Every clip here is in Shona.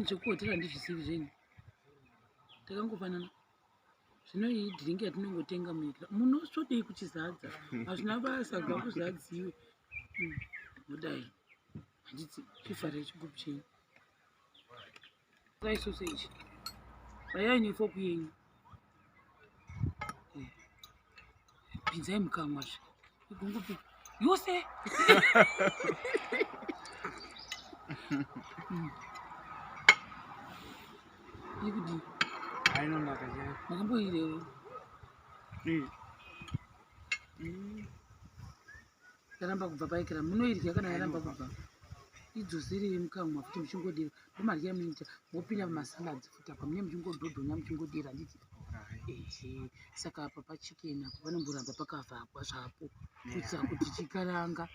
zvekuhotera handizvisivi zvenyu. Takangofanana. Zvino iyi dhiringi yatinongotenga munyika. Munosvodei kuchizadza? Hazvina basa kubva kuzadziwe. Mudai. Handiti chifara chigubhu chenyu. Fry sausage. Bayai nefoku yenyu. Pinzai mukamwa zve. Igungupi. Yose. Ikudi. Ainonaka chai. Makamboirewo. Yaramba kubva paikira. Munoirya kana yaramba kubva? Idzosere mukamwa futi muchingodira. Ndomarya munoita. Mopinda mumasaladzi futi apa mune muchingodhodhonya muchingodira handiti. Saka apa pachikeni apo panomboramba pakavhagwa zvapo kuitira kuti chikaranga.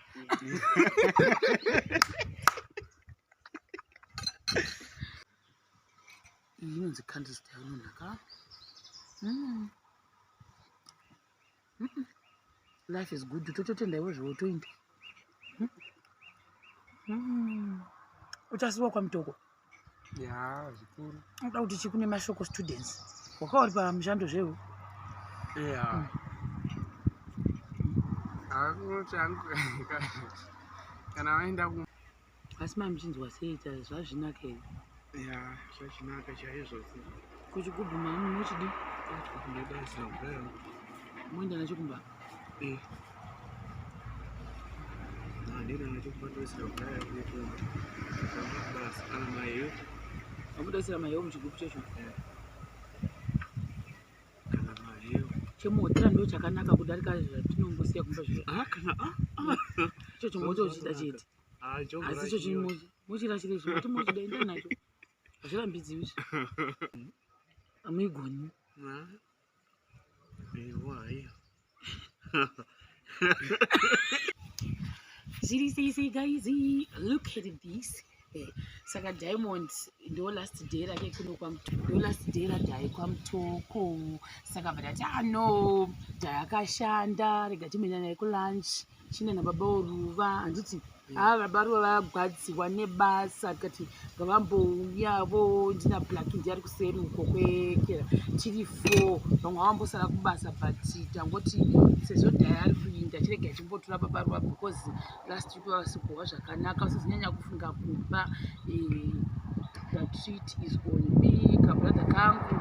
Iyi inonzi candlestick inonaka. Life is good. Tototendaiwo zvotoinda. Uchasiwa kwamutoko. Ya, zvikuru. Unoda kuti chikune mashoko students. Wakauri pamushando zvewo. Ya. Akuti angu kana waenda ku. Asi mamuchinzwa sei zvazvinaka here? Ya, zvachinaka chaizvo. Kuchigubhu mani munochidi? Ndabasa ubaya. Moenda nacho kumba? Ndina nacho kupatosira ubaya kuitwa. Basi kana mayo. Wamudasira mayo muchigubhu chacho? Kana mayo. Chemuhotera ndo chakanaka kudarika zvatinongosiya kumba zviro. Kana Icho chimoto uchida chete. Asi icho chimoto muchirashire zvimoto muchidaenda nacho. Hazvirambidziwi. Amuigoni. Why? Seriously, guys, look at this. Saka Diamond ndo last day rake kuno kwamutoko. Ndo last day radai kwamutoko. Saka vadati no, ndakashanda rega timenya naye kulunch. China nababa Ruva handiti baba Ruva vagwadziwa nebasa kati ngavambouyawo ndina black ndi ari kuseri uko kwekera chiri 4 vamwe vambosara kubasa but tangoti sezvo dhai ari kuinda chirega achimbotora baba Ruva because last week vasigova zvakanaka usizinyanya kufunga kuba the treat is on me kabrother kangu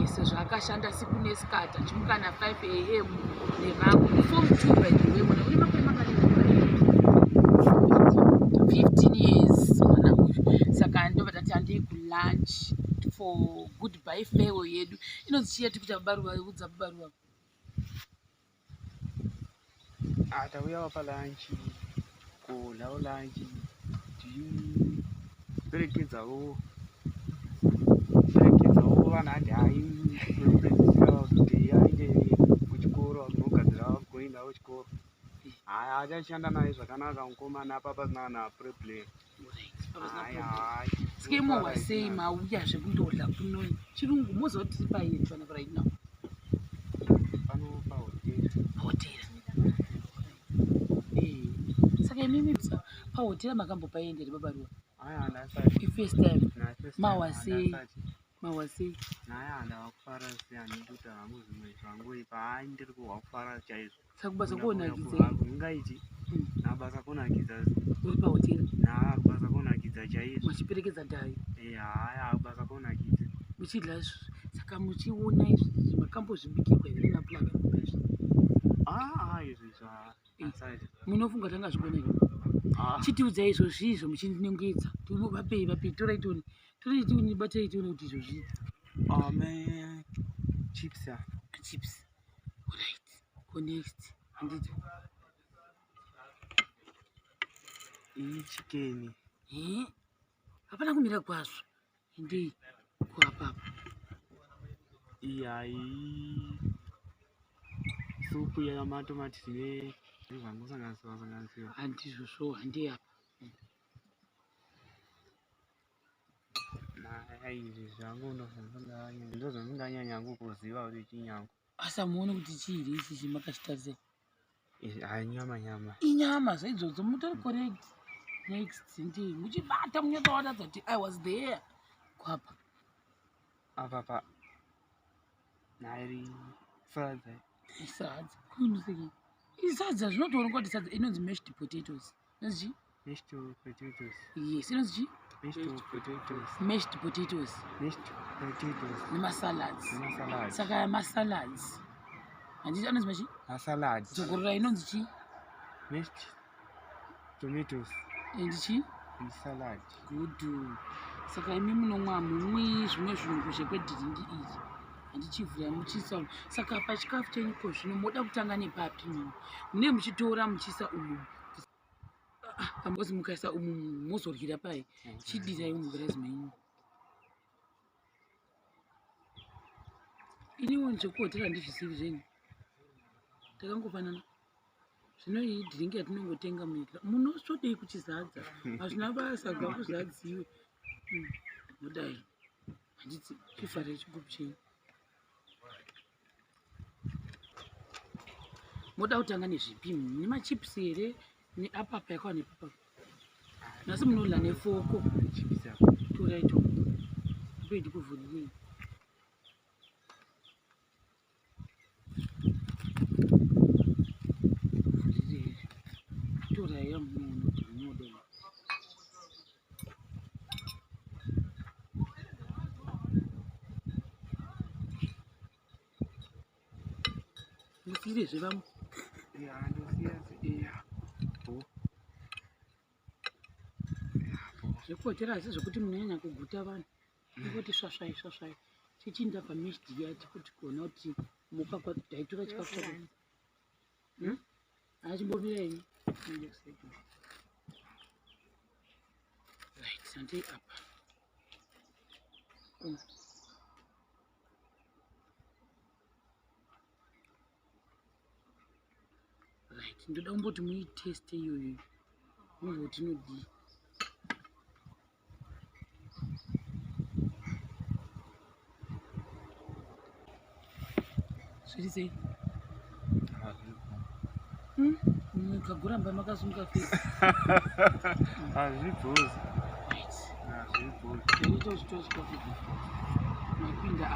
sezvo akashanda siku nesikati achimuka na 5 am nevamwe form 2 by the way mwana uri makore mangani 15 years mwana uyu saka ndobva tati kulunch for goodbye farewell yedu inonzi chiyetu kuti baba Ruva udza baba Ruva Tauyawo palunch kuryawo lunch perekedzawo vanhu handi haipedzisira kuti yainge kuchikoro kunogadzira goindawo kuchikoro achashanda naye zvakanaka mukomana apa pasina vanhu vapureplay skemo sei mauya zvekundorya kuno chirungu moziva kuti tiri paini fana right now pano pahotera saka imimi pahotera makambopaendere baba Ruva first time mawasei naye handava kufara seyani kuti hamuzi mwezi wangu paa ndiri kuhwa kufara chaizvo saka kubasa kuonakidza ungaiti nabasa kunakidza uri pahotera nabasa kunakidza chaizvo machiperekedza dhai haya basa kunakidza muchidya saka muchiona izvi makambozvibikirwa here naplaka izvi zvaasati munofunga tanga zvigona here chitiudzai izvozvizvo muchindinongedza vapei toraitoni toraitoni bataitoni kuti izvozvi chips alright go next handiti iyi chikeni hapana kumira kwazvo endei kuapapa iyayi supu yamatomatisi nezvangosanganisiwa handizvosvo handei apa izvi zvangu ndozvandinganyanya kuziva kuti chinyangu asi amuone kuti chiiri ichichi makachitarisei nyama inyama zaidzodzo mutori correct next ndii muchibata munyotaona kuti I was there kwapa apa nairi sadza isadza kuimusiki isadza zvinotoonekwa kuti sadza inonzi mashed potatoes inonzi mashed potatoes yes inonzi mashed potatoes nemasalads saka masalads handiti anonzi machi masalads dzogorora inonzi chi mashed tomatoes ndichi salad good saka imi munomwa mumwi zvimwe zvirungu zvekwedhiringi iri handichivhurai muchiisa saka pachikafu chenyu ko zvino moda kutanga nepapi mune muchitora muchiisa umu ambozi mukaisa umu mozoryira pai chidirai mugirazi menyu iniwo zvekuhotera ndizvisivi zvenyu takangofanana zvino iyi dhiringi yatinongotenga munyika munosvodei kuchizadza hazvina basa gakuzadziwe modai handiti chifarai chigubhu chenyu moda kutanga nezvipi nemachips here neapapa yakawa nepapapa nasi munodla nefoko toraito pedi kuvhurirei torai yamunoda musirezve vamwe zvekuhotera asi zvokuti munonyanya kuguta vanhu ikoti svasvai svasvai tichinda pameshdi yati kuti kuona kuti mukakwa taitora chikafu chako hachimbomiraini right sandei apa right ndoda kumboti muiteste iyoyo muzoti inodii zviri sei mukagoramba makasunga fesi hazvibvozi ita uchitora chikafu mapinda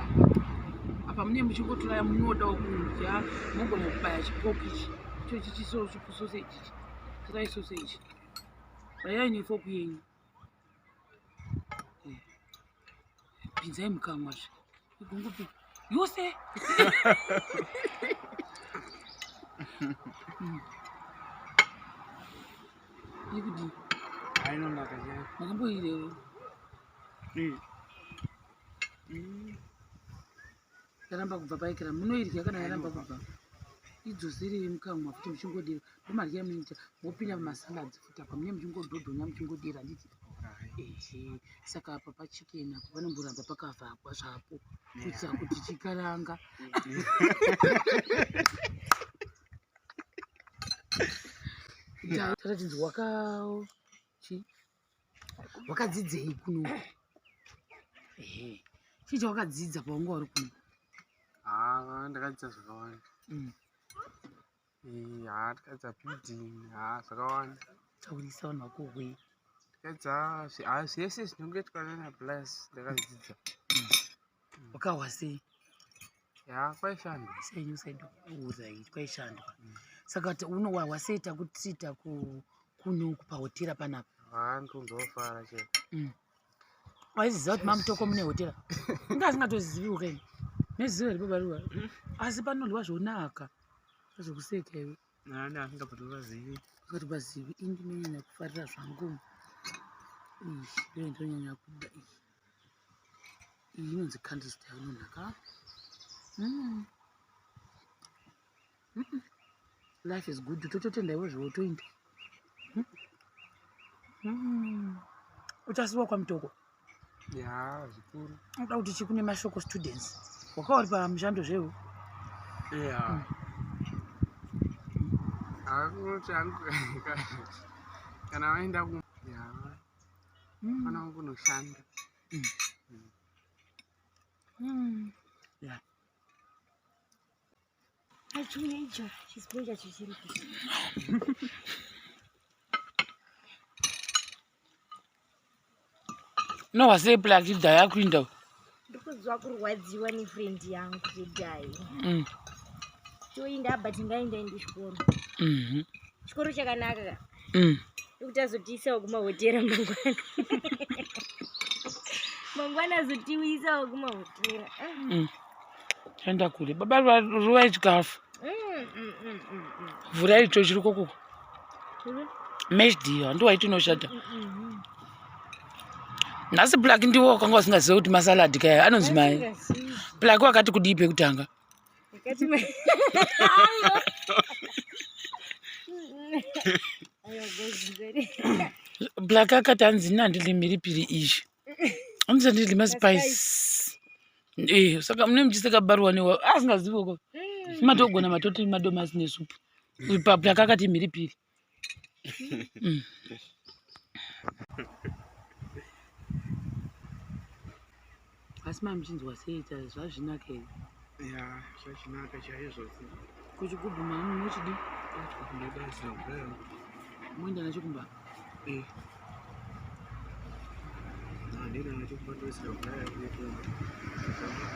apa mune muchingotora munoda kudya mogona kubaya chipoki ichi icho chichisoseji ichi torai soseji bayai nefoku yenyu pinzai mukamwazve igungupi yose ikudi ainonaka chai makamboirewo yaramba kubva paikira munoirya kana yaramba kubva idzoserei mukamwa futi muchingodira ndomarya munoita mopinda pamasaladzi futi apa mune muchingodhodhonya muchingodira handiti ehe saka apa pachikeni apo panomboramba pakavhagwa zvapo kuitira kuti chikaranga taratidzi wakadzidzei kuno ehe chii chawakadzidza paunga uri kuno ndakadzidza zvakawanda ndakadzidza building zvakawanda taurisa vanhu vako hwei ndakadzidza zvese zvinongoitwa nenaplus ndakadzidza wakahwa sei kwaishandwa senyu saido urai kwaishandwa saka unowahwa sei takutsita kuno pahotera panapa ndikungofara che waiziva kuti mamutoko mune hotera inga asingatozvizivi ukaini neziva ripabaruwa asi panodliwa zvonaka azokuseka iwe nani asingatobazivi ukatobazivi indinonyanya kufarira zvangu iyo ndinonyanya kuda iyi inonzi candlestick inonaka life is good tototendaiwo zvotoinda uchasiwa kwamutoko zvikuru uda kuti chikune mashoko students wakauri pamushando zvewo akuti kana waenda kana kunoshanda Teenager, she's big as she's No, I say black is die window. Because what's you any friend young to die. Ndoinda but ngaenda ndishikoro. Chikoro chakanaka. Utazotiisa kuMuHotera mangwana. Mangwana zotiisa kuMuHotera. Chanda kule. Baba Ruva chikafu. Vura icho chiri koko. Mesdi ndo waitinoshata. Nasi black ndiwo wakanga usingaziva kuti masalad kaya anonzi mai. Black wakati kudipe kutanga. Black akati anzi nandili mhiripiri izvi. Anzi ndili maspice. Saka mune mchiseka barwa newa asingazivi ko. Matogona matoti madomasi nesupu. Pa black akati mhiripiri. Asi mamchinzwa seita zvazvinaka here. Ya, zvachinaka chaizvo. Kuchigubhu mami muchidi. Muenda nacho kumba. Ndina nacho kubatosira kudhaya kuno.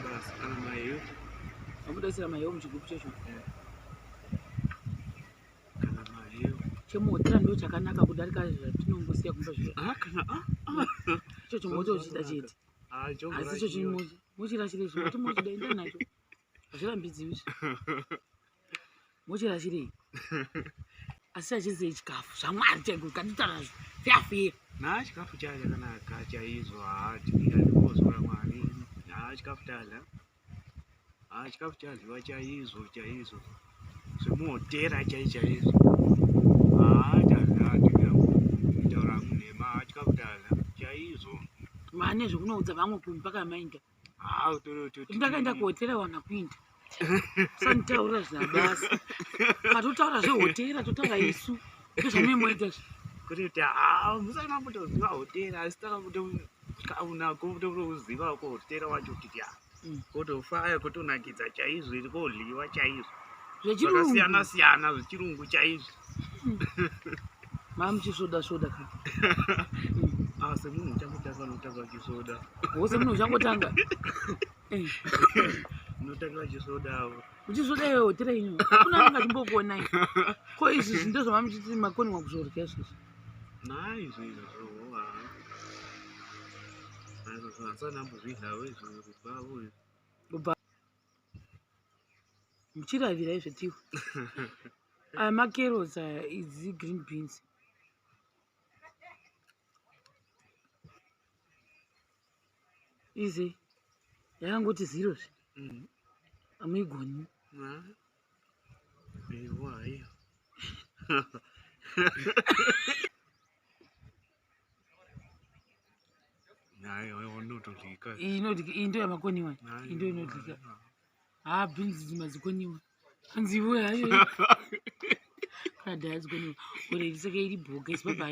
Basi kana mayo. Wamudasira mayo muchigubhu chacho. Kana mayo. ChemuHotera ndo chakanaka kudarika zvatinongosiya kumba zviro. Kana Icho chimoto uchida chete. Asi icho chimoto muchirashire zvimoti muchidaenda nacho. Hazvirambidziwi. Muchirashirei. Asi achizei chikafu zvamwari chaigo katitaura zviyafiya. Na chikafu chacho chakanaka chaizvo ndinozwa Mwari. Na chikafu tadya. Chikafu chadyiwa chaizvo. ZvemuHotera chaizvo. Taura munema chikafu tadya chaizvo. Mane zvekunoudza vamwe mpaka mainda. Ndakaenda kuHotera wana kuinda. Sanitaura zvabasa. Katotaura zveHotera totaura isu. Ndozvamemoita zvi. Kuti musana kutoziva Hotera asi takakutoona kutoziva kuHotera wacho kuti kutofaya kutonakidza chaizvo iri kodliwa chaizvo. Zvechirungu siyana zvechirungu chaizvo. Mamuchisoda ka. Semunhu uchangotanga chisoda. Wose munhu uchangotanga. Unotanga chisoda. Uchisoda yeHotera ino. Hakuna angachimbokuonai. Ko izvi ndo zvamamuchiti makoniwa kuzorya izvozvo. Naizvo sanambozvidlawo izvo kubva muchiravira izvetiwo. Macarrots idzi green beans. Izi yakangoti zero zvi. Amuigoni. Why? Nayo inodlika. Into yamakoniwa. Into inodlika. Beans dzimadzikoniwa. Anziwe hayo. Kada dzikoniwa. Ore isake iri boga isibaba.